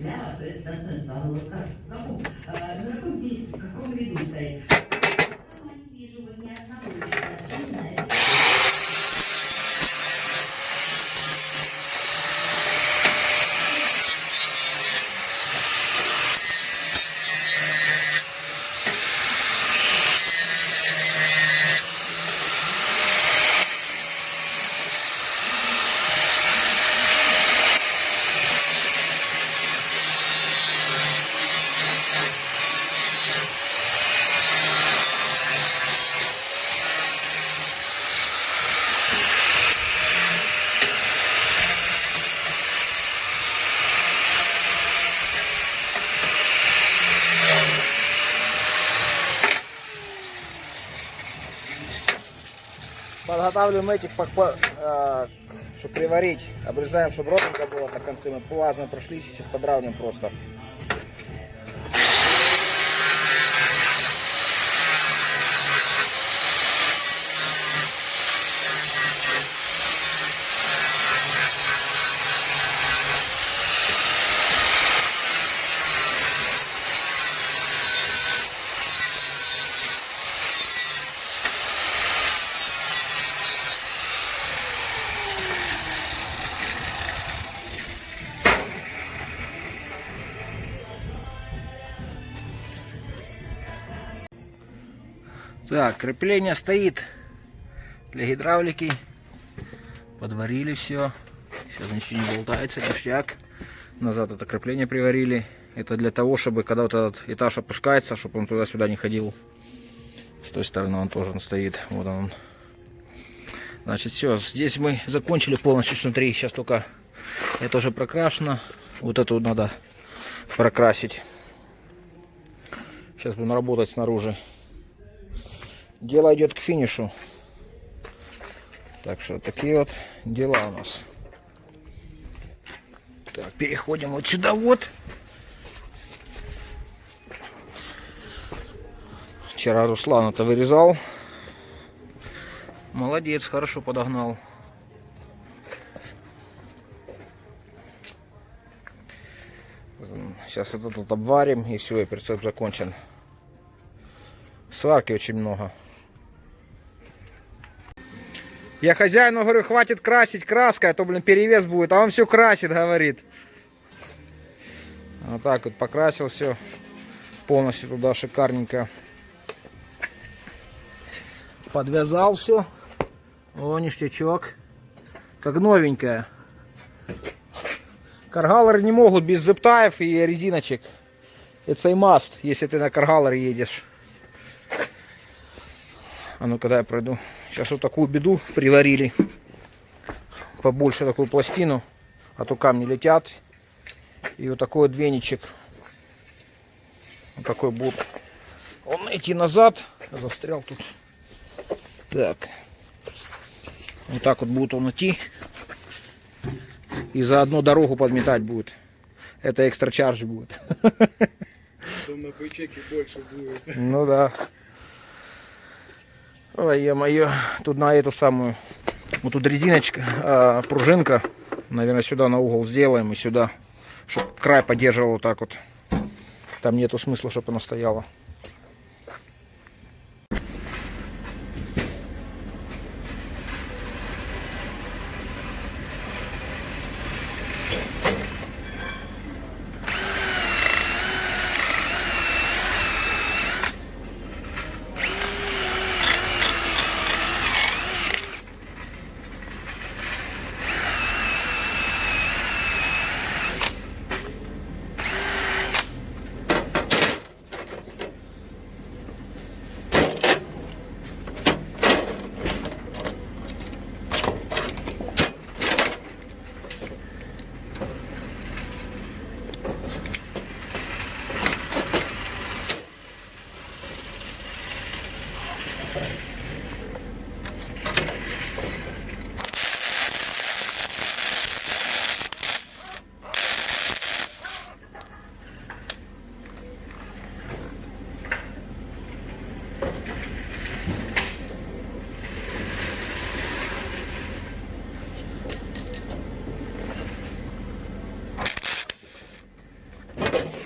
для вас это достоинство. На каком месте, в каком виду стоит? Сама не вижу вот ни одного человека. Подготавливаем этих, чтобы приварить. Обрезаем, чтобы ровненько было на конце. Мы плазмой прошли, сейчас подравним просто. Так, крепление стоит для гидравлики. Подварили все. Сейчас ничего не болтается, ништяк. Назад это крепление приварили. Это для того, чтобы когда вот этот этаж опускается, чтобы он туда-сюда не ходил. С той стороны он тоже стоит. Вот он. Значит, все. Здесь мы закончили полностью снутри. Сейчас только это уже прокрашено. Вот эту надо прокрасить. Сейчас будем работать снаружи. Дело идет к финишу. Так что такие вот дела у нас. Так, переходим вот сюда вот. Вчера Руслан это вырезал. Молодец, хорошо подогнал. Сейчас это тут обварим и все, и прицеп закончен. Сварки очень много. Я хозяину говорю, хватит красить краской, а то, блин, перевес будет. А он все красит, говорит. Вот так вот покрасил все. Полностью туда шикарненько. Подвязал все. О, ништячок. Как новенькая. Каргалеры не могут без зептаев и резиночек. Это и must, если ты на каргалере едешь. А ну, когда я пройду. Сейчас вот такую беду приварили. Побольше такую пластину. А то камни летят. И вот такой вот веничек. Вот такой будет. Он идти назад. Застрял тут. Так. Вот так вот будет он идти. И заодно дорогу подметать будет. Это экстра чардж будет. Потом на пейчеке больше будет. Ну да. Ой, ё-моё, тут на эту самую, вот тут резиночка, пружинка, наверное, сюда на угол сделаем и сюда, чтобы край поддерживал вот так вот. Там нету смысла, чтобы она стояла.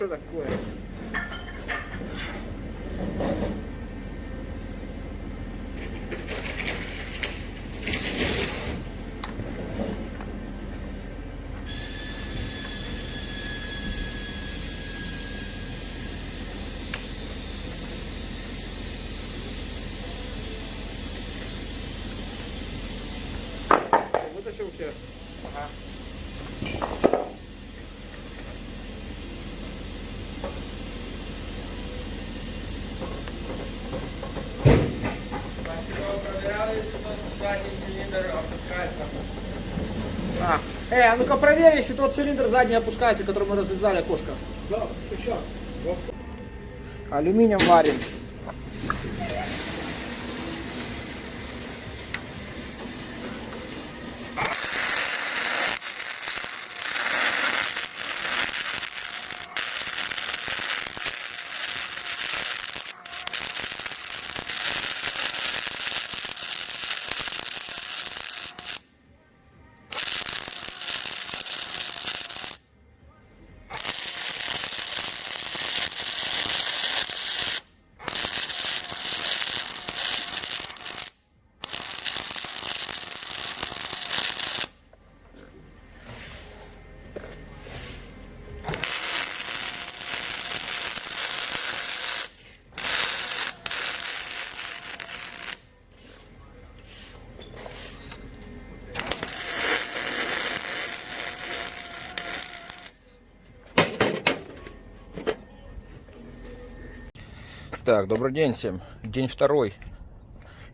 что такое? Вытащил все. Ага. А ну-ка проверь, если тот цилиндр задний опускается, который мы развязали окошко. Да, сейчас. Алюминием варим. Так, добрый день всем. День второй.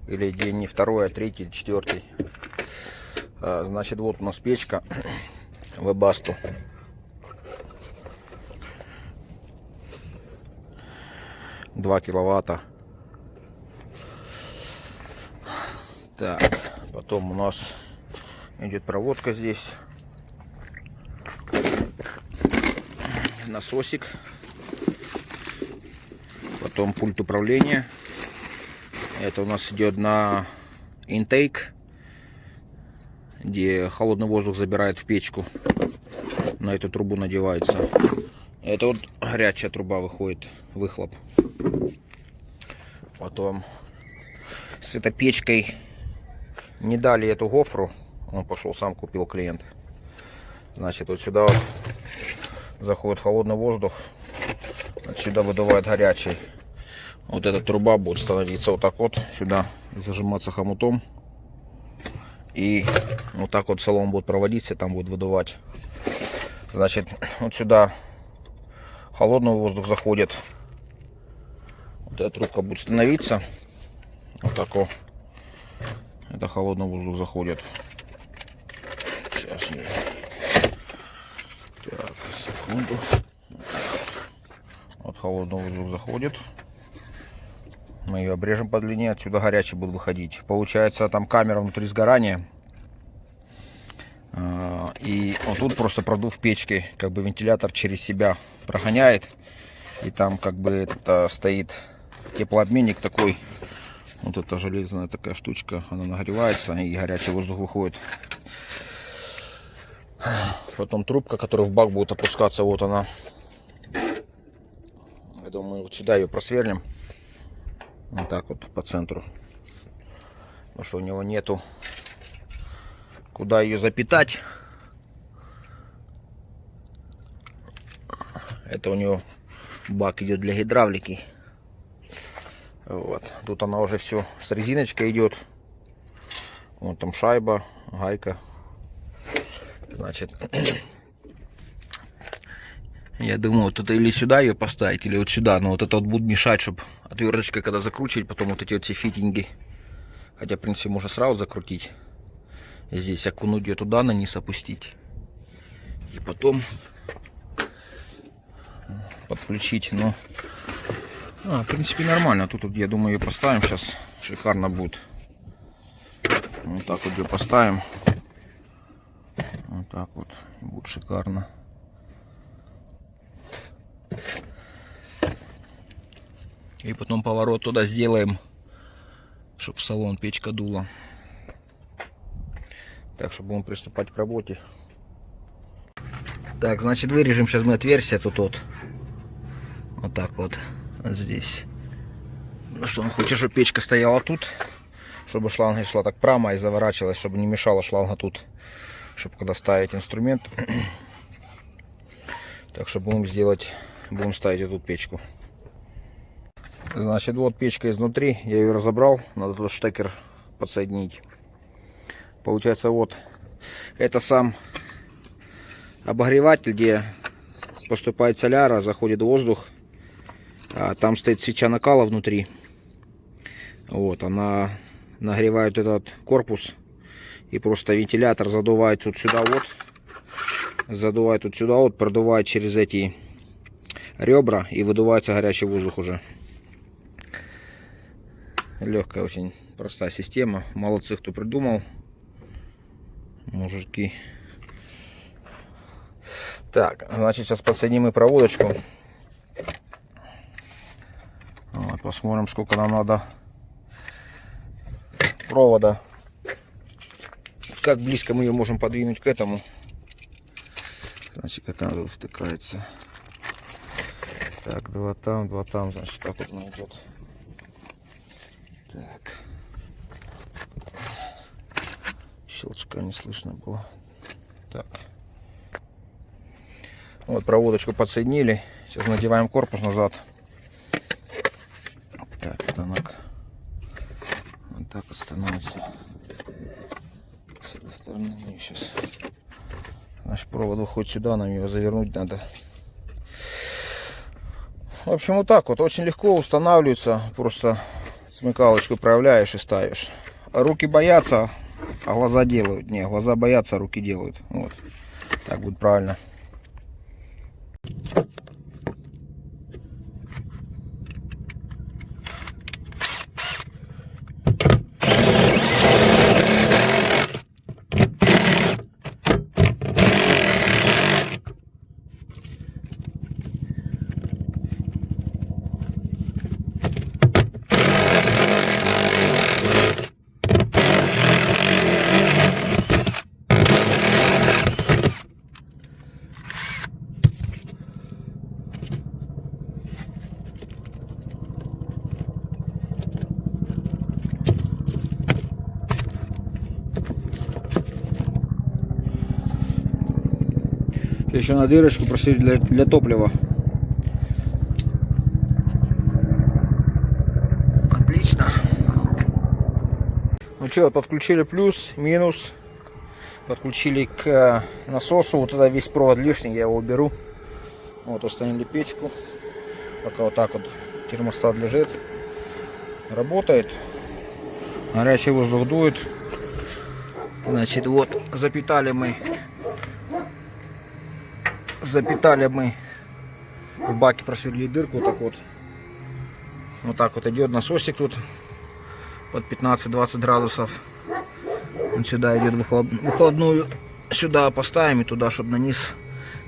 Или день не второй, а третий или четвертый. Значит, вот у нас печка Webasto. Два киловатта. Так, потом у нас идет проводка здесь. Насосик. Потом пульт управления. Это у нас идет на интейк, где холодный воздух забирает в печку. На эту трубу надевается. Это вот горячая труба выходит, выхлоп. Потом с этой печкой не дали эту гофру. Он пошел сам купил, клиент. Значит, вот сюда вот заходит холодный воздух. Отсюда выдувает горячий. Вот эта труба будет становиться вот так вот сюда, зажиматься хомутом. И вот так вот салон будет проводиться, там будет выдувать. Значит, вот сюда холодный воздух заходит. Вот эта трубка будет становиться. Вот так вот. Это холодный воздух заходит. Сейчас я... Так, секунду. Вот холодный воздух заходит. Мы ее обрежем по длине, отсюда горячий будет выходить. Получается, там камера внутри сгорания. И вот тут просто продув печки, как бы вентилятор через себя прогоняет. И там как бы это стоит теплообменник такой. Вот эта железная такая штучка, она нагревается и горячий воздух выходит. Потом трубка, которая в бак будет опускаться, вот она. Я думаю, вот сюда ее просверлим. Вот так вот по центру. Потому что у него нету куда ее запитать. Это у него бак идет для гидравлики. Вот. Тут она уже все с резиночкой идет. Вот там шайба, гайка. Значит, я думаю, вот это или сюда ее поставить, или вот сюда. Но вот это вот будет мешать, чтобы отверточкой, когда закручивать, потом вот эти вот все фитинги. Хотя, в принципе, можно сразу закрутить. Здесь окунуть ее туда, на низ опустить. И потом подключить. Ну, в принципе, нормально. Тут вот, я думаю, ее поставим сейчас. Шикарно будет. Вот так вот ее поставим. Вот так вот. Будет шикарно. И потом поворот туда сделаем, чтобы в салон печка дула. Так что будем приступать к работе. Так, значит, вырежем сейчас мы отверстие тут вот. Вот так вот здесь. Ну что он хочет, чтобы печка стояла тут, чтобы шланга шла так прямо и заворачивалась, чтобы не мешала шланга тут, чтобы когда ставить инструмент. Так что будем ставить эту печку. Значит, вот печка изнутри, я ее разобрал, надо тут штекер подсоединить. Получается, вот это сам обогреватель, где поступает соляра, заходит воздух, а там стоит свеча накала внутри. Вот, она нагревает этот корпус, и просто вентилятор задувает вот сюда вот, продувает через эти ребра, и выдувается горячий воздух уже. Легкая, очень простая система. Молодцы, кто придумал. Мужики. Так, значит, сейчас подсоединим и проводочку. Вот, посмотрим, сколько нам надо провода. Как близко мы ее можем подвинуть к этому. Значит, как она тут втыкается. Так, два там, значит, так вот она идет. Так. Щелчка не слышно было. Так. Вот проводочку подсоединили. Сейчас надеваем корпус назад. Так, это она вот так вот становится. С этой стороны мне сейчас. Наш провод выходит сюда, нам его завернуть надо. В общем, вот так вот. Очень легко устанавливается. Просто смыкалочку управляешь и ставишь. Руки боятся, а глаза делают. Не, глаза боятся, а руки делают. Вот. Так будет правильно. Еще на дырочку просили для топлива. Отлично. Ну что, подключили плюс, минус. Подключили к насосу. Вот тогда весь провод лишний, я его уберу. Вот, установили печку. Пока вот так вот термостат лежит. Работает. Горячий воздух дует. Значит, вот запитали мы в баке, просверлили дырку. Вот так вот идет насосик тут под 15-20 градусов. Он сюда идет выхлопную. Сюда поставим и туда, чтобы на низ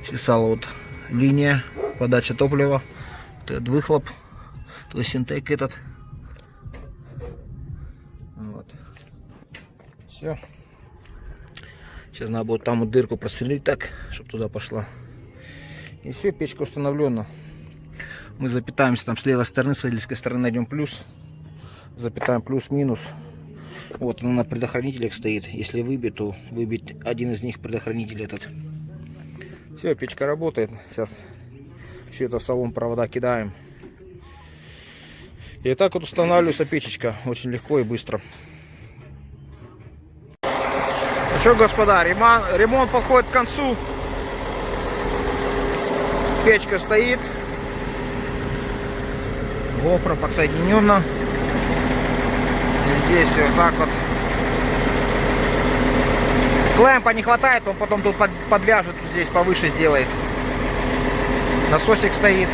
свисала вот линия подачи топлива. Вот этот выхлоп, то есть интейк этот. Вот. Все. Сейчас надо будет там вот дырку просверлить так, чтобы туда пошла. И все, печка установлена. Мы запитаемся там с левой стороны, с водительской стороны найдем плюс. Запитаем плюс-минус. Вот он на предохранителях стоит. Если выбить, то выбить один из них предохранитель этот. Все, печка работает. Сейчас все это в салон провода кидаем. И так вот устанавливается печечка. Очень легко и быстро. Ну что, господа, ремонт подходит к концу. Печка стоит. Гофра подсоединена. Здесь вот так вот. Клемпа не хватает, он потом тут подвяжет, здесь повыше сделает. Насосик стоит.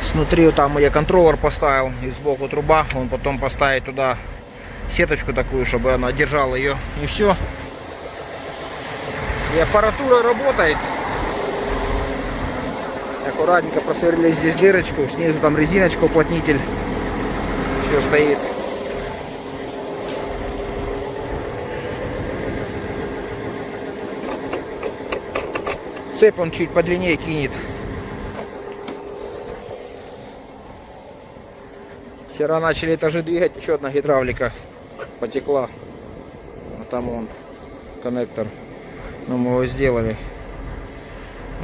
Снутри вот там я контроллер поставил, и сбоку труба. Он потом поставит туда сеточку такую, чтобы она держала ее. И все. И аппаратура работает. Аккуратненько просверлили здесь дырочку. Снизу там резиночка, уплотнитель. Все стоит. Цепь он чуть подлиннее кинет. Вчера начали этажи двигать, еще одна гидравлика потекла. А там он коннектор. Но мы его сделали.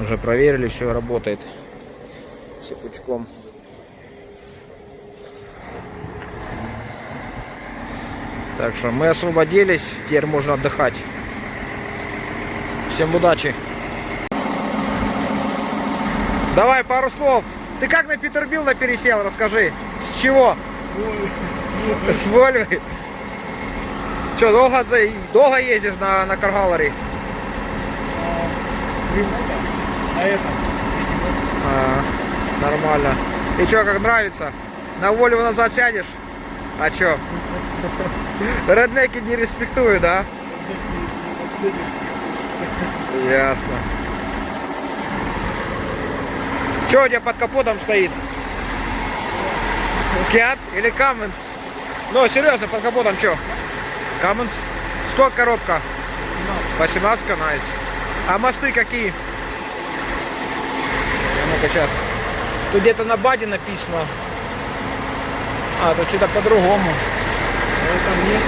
Уже проверили, все работает. Все пучком. Так что мы освободились, теперь можно отдыхать. Всем удачи. Давай пару слов. Ты как на Питербилда пересел, расскажи. С чего? С Вольвы. Че, долго ездишь на Каргаларе? А это? Нормально. И что, как нравится? На Вольву назад сядешь? А чё? Реднеки не респектуют, да? Ясно. Что у тебя под капотом стоит? Киат или Каменс? Ну, серьезно, под капотом что? Каменс? Сколько коробка? 18, найс. А мосты какие? Ну-ка сейчас. Тут где-то на баде написано. А, тут что-то по-другому. Это нет.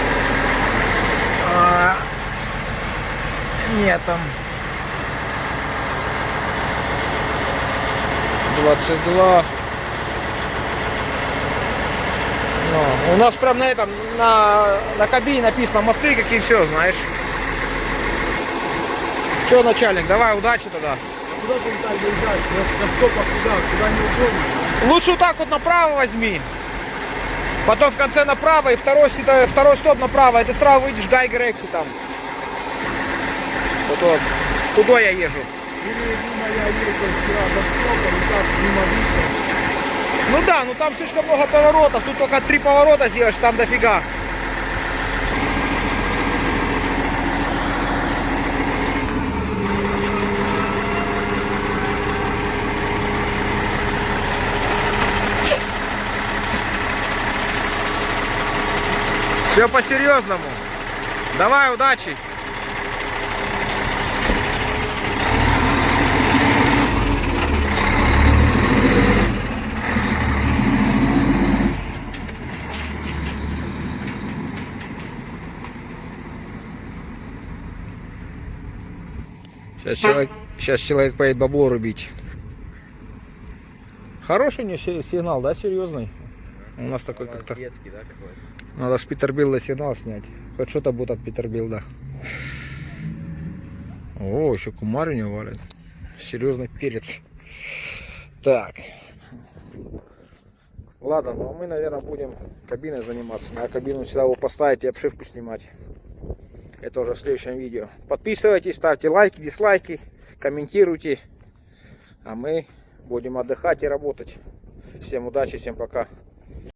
Нет, там 22. Ну, у нас прям на этом, на кабине написано мосты какие, все, знаешь. Че, начальник, давай, удачи тогда. Куда ты так езжаешь? На стопах куда неудобно. Лучше вот так вот направо возьми. Потом в конце направо и второй стоп направо. И ты сразу выйдешь Гайгер Экситом. Вот. Туда я езжу. Или, думаю, я ездил вчера до стопа и так мимо Витя. Ну да, ну там слишком много поворотов. Тут только 3 поворота сделаешь, там дофига. Все по-серьезному. Давай, удачи. Сейчас человек поедет бабло рубить. Хороший у него сигнал, да, серьезный? У нас такой как-то... Детский, да, какой-то? Надо с Питербилда сигнал снять. Хоть что-то будет от Питербилда. О, еще кумар у него валит. Серьезный перец. Так. Ладно, ну а мы, наверное, будем кабиной заниматься. На кабину сюда его поставить и обшивку снимать. Это уже в следующем видео. Подписывайтесь, ставьте лайки, дизлайки, комментируйте. А мы будем отдыхать и работать. Всем удачи, всем пока.